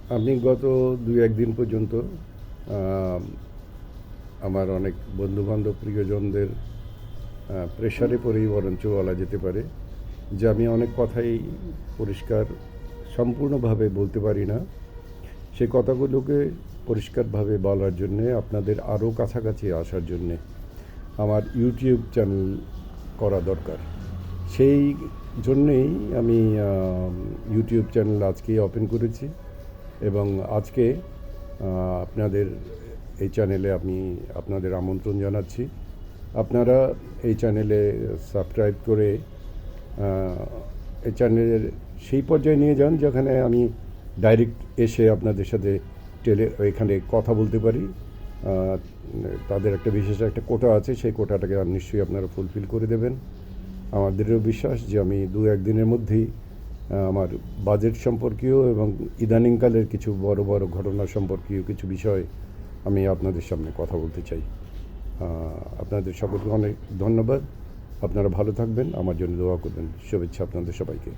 আমি গত ২-১ দিন পর্যন্ত আম আমার অনেক বন্ধু-বান্ধব, প্রিয়জনদের প্রেশারে পড়েই বরঞ্চ বলা যেতে পারে যে আমি অনেক কথাই পরিষ্কার সম্পূর্ণভাবে বলতে পারি না। সে কথাগুলোকে পরিষ্কারভাবে বলার জন্যে আপনাদের আরও কাছাকাছি আসার জন্যে আমার ইউটিউব চ্যানেল করা দরকার। সেই জন্যেই আমি ইউটিউব চ্যানেল আজকেই ওপেন করেছি এবং আজকে আপনাদের এই চ্যানেলে আমি আপনাদের আমন্ত্রণ জানাচ্ছি। আপনারা এই চ্যানেলে সাবস্ক্রাইব করে এই চ্যানেলের সেই পর্যায়ে নিয়ে যান যেখানে আমি ডাইরেক্ট এসে আপনাদের সাথে এখানে কথা বলতে পারি। তাদের একটা বিশেষ একটা কোটা আছে, সেই কোটাটাকে নিশ্চয়ই আপনারা ফুলফিল করে দেবেন। আমাদেরও বিশ্বাস যে আমি ২-১ দিনের মধ্যেই আমার বাজেট সম্পর্কীয় এবং ইদানিংকালের কিছু বড় বড় ঘটনা সম্পর্কীয় কিছু বিষয় আমি আপনাদের সামনে কথা বলতে চাই। আপনাদের সকলকে অনেক ধন্যবাদ। আপনারা ভালো থাকবেন, আমার জন্য দোয়া করবেন। শুভেচ্ছা আপনাদের সবাইকে।